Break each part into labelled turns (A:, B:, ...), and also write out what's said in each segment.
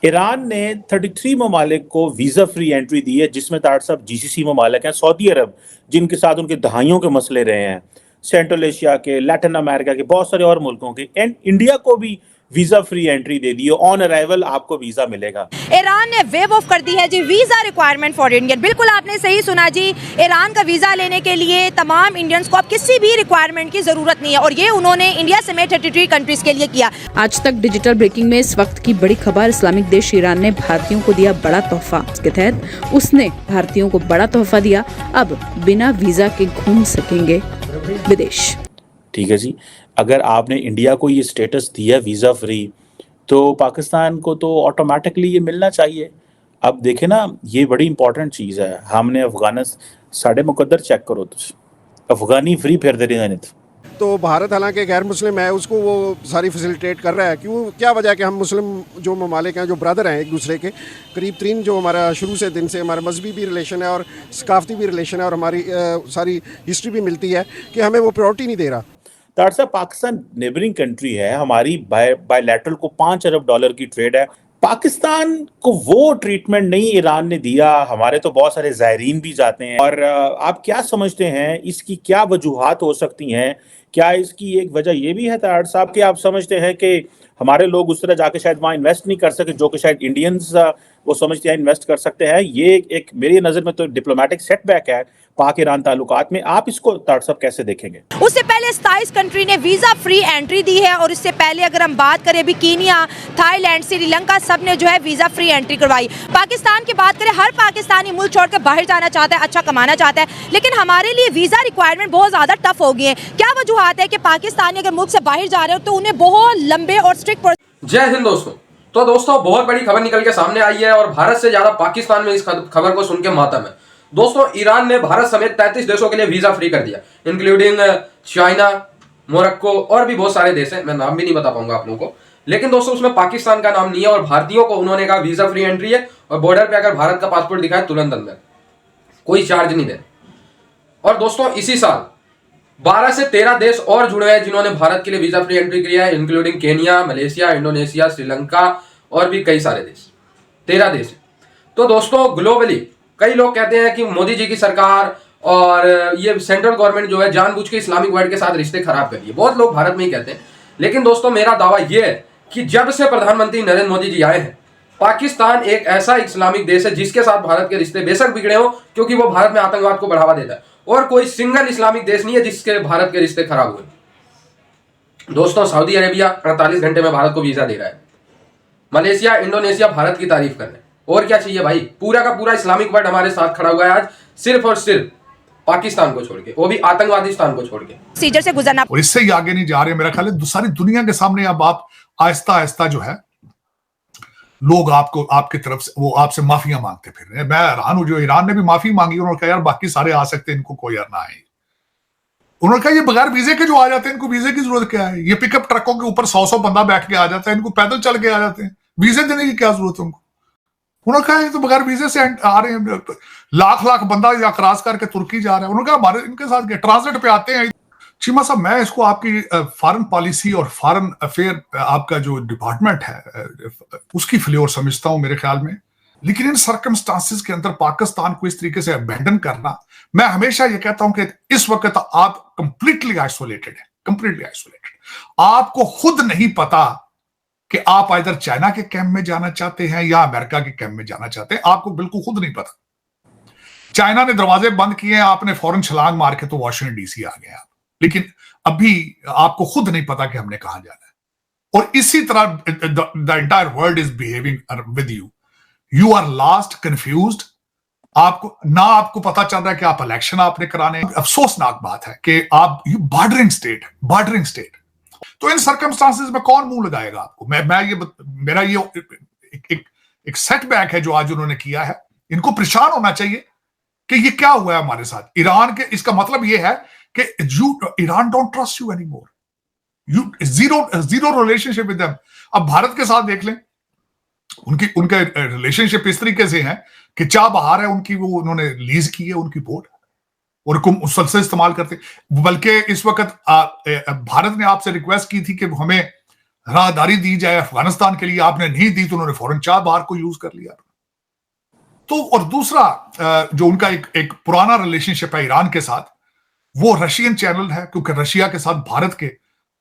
A: Iran ने 33 ममालिक को वीज़ा फ्री एंट्री दी है, जिसमें तार साहब जीसीसी ममालिक हैं, सऊदी अरब जिनके साथ उनके दहाइयों के मसले रहे हैं, सेंट्रल एशिया के, लैटिन अमेरिका के, बहुत सारे और मुल्कों के, एंड इंडिया को भी वीज़ा फ्री एंट्री दे दी है। ऑन अराइवल आपको वीज़ा मिलेगा।
B: ईरान ने वेव ऑफ कर दी है जी वीजा रिक्वायरमेंट फॉर इंडियन। बिल्कुल आपने सही सुना जी, ईरान का वीजा लेने के लिए तमाम इंडियंस को अब किसी भी रिक्वायरमेंट की जरूरत नहीं है, और ये उन्होंने इंडिया समेत 33 कंट्रीज के लिए किया।
C: आज तक डिजिटल ब्रेकिंग में इस वक्त की बड़ी खबर, इस्लामिक देश ईरान ने भारतीयों को दिया बड़ा तोहफा। इसके तहत उसने भारतीयों को बड़ा तोहफा दिया, अब बिना वीजा के घूम सकेंगे विदेश।
A: ठीक है जी, अगर आपने इंडिया को ये स्टेटस दिया वीज़ा फ्री, तो पाकिस्तान को तो ऑटोमेटिकली ये मिलना चाहिए। अब देखें ना, ये बड़ी इंपॉर्टेंट चीज़ है। हमने अफगानिस्तान साढ़े मुकद्दर चेक करो तो अफगानी फ्री फिर दे रहे हैं।
D: तो भारत हालांकि गैर मुस्लिम है, उसको वो सारी फैसिलिटेट कर रहा है। क्यों, क्या वजह है कि हम मुस्लिम जो ममालिक हैं, जो ब्रदर हैं एक दूसरे के करीब तरीन, जो हमारा शुरू से दिन से हमारा मजहबी भी रिलेशन है और सकाफती भी रिलेशन है, और हमारी सारी हिस्ट्री भी मिलती है कि हमें वो प्रायोरिटी नहीं दे रहा।
A: तार साहब, पाकिस्तान नेबरिंग कंट्री है, हमारी बायलैटरल को $5 अरब की ट्रेड है। पाकिस्तान को वो ट्रीटमेंट नहीं ईरान ने दिया। हमारे तो बहुत सारे ज़ायरीन भी जाते हैं, और आप क्या समझते हैं इसकी क्या वजूहात हो सकती हैं? क्या इसकी एक वजह ये भी है तार साहब कि आप समझते हैं कि हमारे लोग उस तरह जाके शायद वहाँ इन्वेस्ट नहीं कर सके, जो कि शायद इंडियंस वो समझते हैं इन्वेस्ट कर सकते हैं? ये एक मेरी नज़र में तो डिप्लोमेटिक सेटबैक है पाक ईरान ताल्लुकात में। आप इसको तार साहब कैसे देखेंगे?
B: उससे पहले 27 कंट्री ने वीजा फ्री एंट्री दी है, और इससे पहले अगर हम बात करें भी कीनिया, थाईलैंड, श्रीलंका, सब ने जो है वीजा फ्री एंट्री करवाई। पाकिस्तान की बात करें, हर पाकिस्तानी मुल्क छोड़कर बाहर जाना चाहता है, अच्छा कमाना चाहता है, लेकिन हमारे लिए वीजा रिक्वायरमेंट बहुत ज्यादा टफ हो गई है। क्या वजूहात है कि पाकिस्तानी अगर मुल्क से बाहर जा रहे हो तो उन्हें बहुत लंबे और स्ट्रिक्ट।
E: जय हिंद दोस्तों। तो दोस्तों, बहुत बड़ी खबर निकल के सामने आई है, और भारत से ज्यादा पाकिस्तान में इस खबर को सुन के मातम है। दोस्तों, ईरान ने भारत समेत 33 देशों के लिए वीजा फ्री कर दिया, इंक्लूडिंग चाइना, मोरक्को और भी बहुत सारे देश हैं। मैं नाम भी नहीं बता पाऊंगा आप लोगों को, लेकिन दोस्तों उसमें पाकिस्तान का नाम नहीं है। और भारतीयों को उन्होंने कहा वीजा फ्री एंट्री है, और बॉर्डर पे अगर भारत का पासपोर्ट दिखाए तुरंत अंदर, कोई चार्ज नहीं देना। और दोस्तों, इसी साल 12 से 13 देश और जुड़े हैं जिन्होंने भारत के लिए वीजा फ्री एंट्री किया है, including Kenya, Malaysia, Indonesia, Sri Lanka और भी कई सारे देश। 13 देश। तो दोस्तों, ग्लोबली कई लोग कहते हैं कि मोदी जी की सरकार और ये सेंट्रल गवर्नमेंट जो है जानबूझ के इस्लामिक वर्ल्ड के साथ रिश्ते खराब कर रही है। बहुत लोग भारत में ही कहते हैं, लेकिन दोस्तों मेरा दावा यह है कि जब से प्रधानमंत्री नरेंद्र मोदी जी आए हैं, पाकिस्तान एक ऐसा इस्लामिक देश है जिसके साथ भारत के रिश्ते बेशक बिगड़े हो, क्योंकि वो भारत में आतंकवाद को बढ़ावा देता है, और कोई सिंगल इस्लामिक देश नहीं है जिसके भारत के रिश्ते खराब हुए। दोस्तों, सऊदी अरेबिया 48 घंटे में भारत को वीजा दे रहा है। मलेशिया, इंडोनेशिया भारत की तारीफ कर रहे हैं। और क्या चाहिए भाई? पूरा का पूरा इस्लामिक वर्ल्ड हमारे साथ खड़ा हुआ है आज, सिर्फ और सिर्फ पाकिस्तान को छोड़ के, वो भी आतंकवादिस्तान को छोड़ के।
B: सीजर से गुजरना,
F: और इससे ही आगे नहीं जा रहे। मेरा ख्याल है सारी दुनिया के सामने अब आप आहिस्ता आहिस्ता जो है लोग आपको, आपके तरफ से वो आपसे माफियां मांगते फिर रहे हैं। मैं हैरान हूं, जो ईरान ने भी माफी मांगी, उन्होंने कहा यार बाकी सारे आ सकते हैं, इनको कोई यार ना आए। उन्होंने कहा ये बगैर वीजे के जो आ जाते हैं, इनको वीजे की जरूरत क्या है? ये पिकअप ट्रकों के ऊपर 100 बंदा बैठ के आ जाता है, इनको पैदल चल के आ जाते हैं, वीजे देने की क्या जरूरत है उनको? उन्होंने कहा ये तो बगैर वीजे से आ रहे हैं, लाख लाख बंदा या क्रॉस करके तुर्की जा रहा है। उन्होंने कहा हमारे इनके साथ क्या, ट्रांसलेट पे आते हैं। चीमा साहब, मैं इसको आपकी फॉरेन पॉलिसी और फॉरेन अफेयर आपका जो डिपार्टमेंट है उसकी फ्लेवर समझता हूं मेरे ख्याल में, लेकिन इन सर्कमस्टांसेस के अंदर पाकिस्तान को इस तरीके से अबैंडन करना, मैं हमेशा ये कहता हूं कि इस वक्त आप कंप्लीटली आइसोलेटेड है, कंप्लीटली आइसोलेटेड। आपको खुद नहीं पता कि आप इधर चाइना के कैंप में जाना चाहते हैं या अमेरिका के कैंप में जाना चाहते हैं, आपको बिल्कुल खुद नहीं पता। चाइना ने दरवाजे बंद किए हैं, आपने फौरन छलांग मार के तो वॉशिंगटन डीसी आ गए आप, लेकिन अभी आपको खुद नहीं पता कि हमने कहां जाना है। और इसी तरह the entire world is behaving with you. You are lost, confused. आपको पता चल रहा है कि आप इलेक्शन आपने कराने। अफसोसनाक बात है कि आप बॉर्डरिंग स्टेट। तो इन सर्कमस्टांसेस में कौन मुंह लगाएगा आपको? मेरा ये एक सेटबैक है जो आज उन्होंने किया है। इनको परेशान होना चाहिए कि ये क्या हुआ है हमारे साथ ईरान के। इसका मतलब ये है कि Iran don't trust you anymore, you zero relationship with them. अब भारत के साथ देख लें, उनके रिलेशनशिप इस तरीके से है कि चाबहार है उनकी, वो उन्होंने लीज की है उनकी बोर्ड और मुसलसल इस्तेमाल करते। बल्कि इस वक्त भारत ने आपसे रिक्वेस्ट की थी कि हमें राहदारी दी जाए अफगानिस्तान के लिए, आपने नहीं दी तो उन्होंने फौरन चाबहार को यूज कर लिया। तो और दूसरा जो उनका एक पुराना रिलेशनशिप है ईरान के साथ, वो रशियन चैनल है, क्योंकि रशिया के साथ भारत के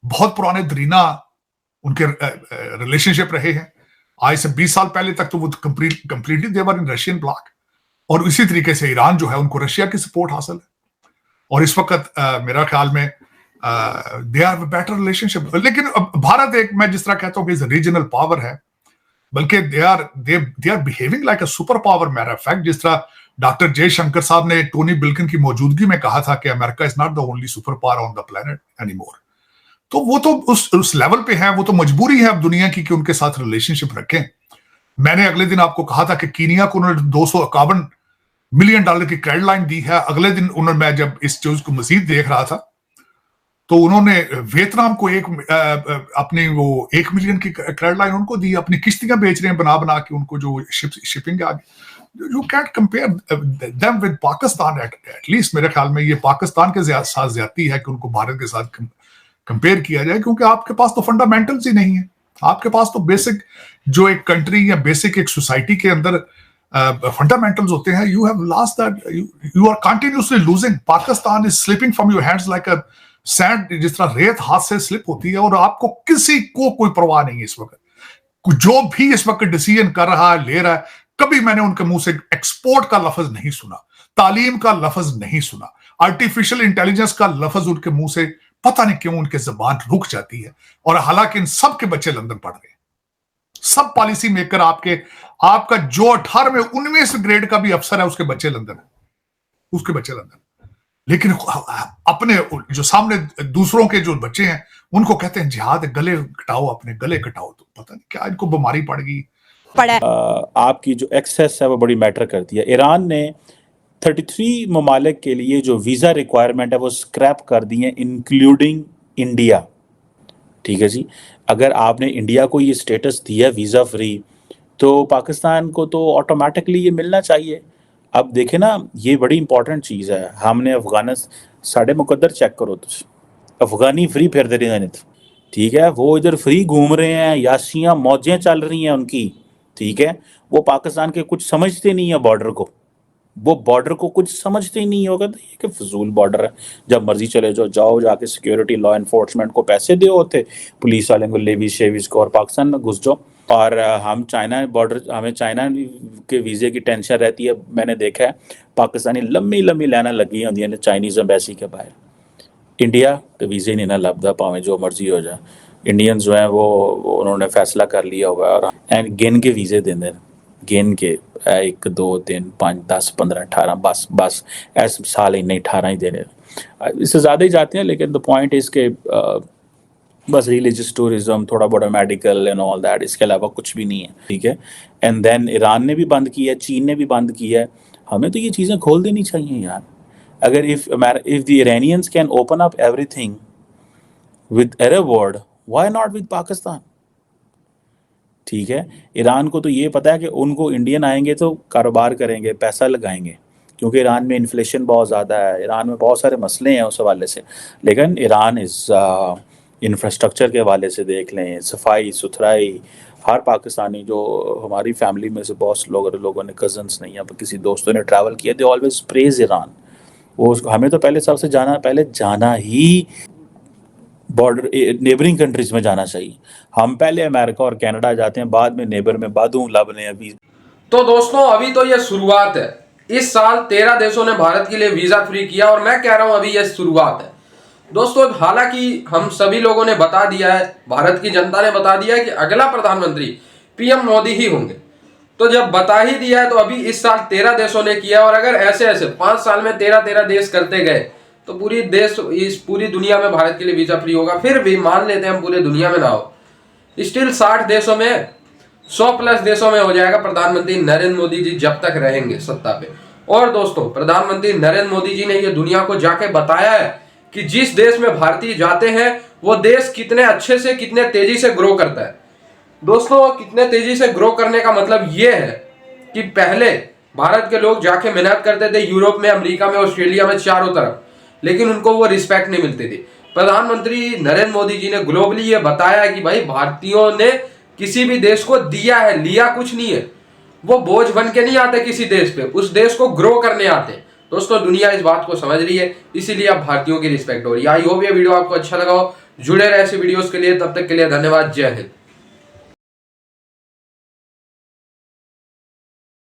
F: बहुत पुराने दरीना उनके रिलेशनशिप रहे हैं। आज से 20 साल पहले तक तो वो completely they were in Russian block, और इसी तरीके से ईरान जो है उनको रशिया की सपोर्ट हासिल है, और इस वक्त मेरा ख्याल में दे आर बेटर रिलेशनशिप। लेकिन भारत एक, मैं जिस तरह कहता हूं कि रीजनल पावर है, बल्कि they are behaving like a super power. Matter of fact, जिस तरह डॉक्टर जयशंकर साहब ने टोनी ब्लिंकन की मौजूदगी में कहा था कि America is not the only super power on the planet anymore, तो वो तो उस लेवल पे है, वो तो मजबूरी है अब दुनिया की कि उनके साथ रिलेशनशिप रखें। मैंने अगले दिन आपको कहा था कि कीनिया को उन्होंने $251 मिलियन की क्रेडिट लाइन दी है। अगले दिन उन्होंने, मैं जब इस चीज को मजीद देख रहा था, तो उन्होंने वियतनाम को अपनी वो 1 मिलियन की क्रेडिट लाइन उनको दी। अपनी किश्तियां बेच रहे हैं बना के उनको, जो शिपिंग आ गई। You can't compare them with Pakistan. At least मेरे ख्याल में ये पाकिस्तान के साथ ज्यादती है कि उनको भारत के साथ कंपेयर किया जाए, क्योंकि आपके पास तो फंडामेंटल्स ही नहीं है। आपके पास तो बेसिक जो एक कंट्री या बेसिक एक सोसाइटी के अंदर फंडामेंटल्स होते हैं, you have lost that, you are continuously losing. Pakistan is slipping from your hands like a sand, जिस तरह रेत हाथ से स्लिप होती है, और आपको किसी को कोई परवाह नहीं है इस वक्त। जो भी इस वक्त डिसीजन कर रहा है, ले रहा है, कभी मैंने उनके मुंह से एक्सपोर्ट का लफ्ज नहीं सुना, तालीम का लफ्ज नहीं सुना, आर्टिफिशियल इंटेलिजेंस का लफ्ज उनके मुंह से पता नहीं क्यों उनके जबान रुक जाती है। और हालांकि इन सब के बच्चे लंदन पढ़ रहे हैं, सब पॉलिसी मेकर आपका जो 18वें 19वें ग्रेड का भी अफसर है, उसके बच्चे लंदन। लेकिन अपने जो सामने दूसरों के जो बच्चे हैं, उनको कहते हैं जिहाद, गले कटाओ, अपने गले कटाओ। तो पता नहीं क्या इनको बीमारी पड़ गई।
A: आपकी जो एक्सेस है वो बड़ी मैटर करती है। ईरान ने 33 ममालिक के लिए जो वीज़ा रिक्वायरमेंट है वो स्क्रैप कर दी है, इंक्लूडिंग इंडिया। ठीक है जी, अगर आपने इंडिया को ये स्टेटस दिया वीज़ा फ्री, तो पाकिस्तान को तो ऑटोमेटिकली ये मिलना चाहिए। अब देखें ना, ये बड़ी इंपॉर्टेंट चीज़ है। हमने अफगानिस्तान साढ़े मुकद्दर चेक करो, तो अफगानी फ्री फिर दे रहे हैं, ठीक है, वो इधर फ्री घूम रहे हैं, याशियाँ मौजें चल रही हैं उनकी, ठीक है। वो पाकिस्तान के कुछ समझते नहीं है बॉर्डर को, वो बॉर्डर को कुछ समझते ही नहीं होगा। तो ये कि फजूल बॉर्डर है, जब मर्जी चले जाओ जाके सिक्योरिटी लॉ इन्फोर्समेंट को पैसे दो होते, पुलिस वाले को लेविस शेविस को, और पाकिस्तान में घुस जाओ। और हम चाइना बॉर्डर, हमें चाइना के वीज़े की टेंशन रहती है। मैंने देखा है पाकिस्तानी लम्बी लाइनां लगी होंगी ने चाइनीज़ एम्बेसी के बाहर। इंडिया तो वीज़े नहीं ना लभदा, भावें जो मर्जी हो जाए। इंडियंस जो हैं वो उन्होंने फैसला कर लिया हुआ है, और एंड गिन के वीज़े देंगे, गिन के 1 2 3 5 10 15 18 बस ऐसे साल ही नहीं 18 ही देने, इससे ज़्यादा ही जाते हैं। लेकिन द पॉइंट इज़ के बस रिलीजियस टूरिज्म, थोड़ा बड़ा मेडिकल एंड ऑल दैट, इसके अलावा कुछ भी नहीं है, ठीक है। एंड देन ईरान ने भी बंद किया है, चीन ने भी बंद किया है। हमें तो ये चीज़ें खोल देनी चाहिए यार। अगर if the Iranians can open up everything with Arab world, why not with Pakistan? ठीक है, ईरान को तो ये पता है कि उनको इंडियन आएंगे तो कारोबार करेंगे, पैसा लगाएंगे, क्योंकि ईरान में इन्फ्लेशन बहुत ज़्यादा है, ईरान में बहुत सारे मसले हैं उस हवाले से। लेकिन ईरान इस इंफ्रास्ट्रक्चर के हवाले से देख लें, सफाई सुथराई, हर पाकिस्तानी, जो हमारी फैमिली में से बहुत लोगों ने, कज़न्स नहीं, या किसी दोस्तों ने ट्रैवल किया, दे ऑलवेज प्रेज ईरान। वो हमें तो पहले सबसे जाना ही बॉर्डर नेबरिंग कंट्रीज में जाना चाहिए। हम पहले अमेरिका और कनाडा जाते हैं, बाद में नेबर में बादू लबने। अभी
E: तो दोस्तों अभी तो ये शुरुआत है। इस साल 13 देशों ने भारत के लिए वीजा फ्री किया, और मैं कह रहा हूं अभी ये शुरुआत है दोस्तों। हालांकि हम सभी लोगों ने बता दिया है, भारत की जनता ने बता दिया है कि अगला प्रधानमंत्री पीएम मोदी ही होंगे। तो जब बता ही दिया है तो अभी इस साल 13 देशों ने किया, और अगर ऐसे 5 साल में 13 देश करते गए तो पूरी दुनिया में भारत के लिए वीजा फ्री होगा। फिर भी मान लेते हैं हम पूरी दुनिया में ना हो, स्टिल 60 देशों में, 100+ देशों में हो जाएगा प्रधानमंत्री नरेंद्र मोदी जी जब तक रहेंगे सत्ता पे। और दोस्तों प्रधानमंत्री नरेंद्र मोदी जी ने ये दुनिया को जाके बताया है कि जिस देश में भारतीय जाते हैं वो देश कितने अच्छे से, कितने तेजी से ग्रो करता है। दोस्तों कितने तेजी से ग्रो करने का मतलब ये है कि पहले भारत के लोग जाके मेहनत करते थे यूरोप में, अमेरिका में, ऑस्ट्रेलिया में, चारों तरफ, लेकिन उनको वो रिस्पेक्ट नहीं मिलती थी। प्रधानमंत्री नरेंद्र मोदी जी ने ग्लोबली ये बताया है कि भाई भारतीयों ने किसी भी देश को दिया है, लिया कुछ नहीं है। वो बोझ बन के नहीं आते किसी देश पे, उस देश को ग्रो करने आते हैं। दोस्तों दुनिया इस बात को समझ रही है, इसीलिए अब भारतीयों की रिस्पेक्ट हो रही है। आई होप ये वीडियो आपको अच्छा लगा हो। जुड़े रहे ऐसे वीडियोस के लिए, तब तक के लिए धन्यवाद। जय हिंद।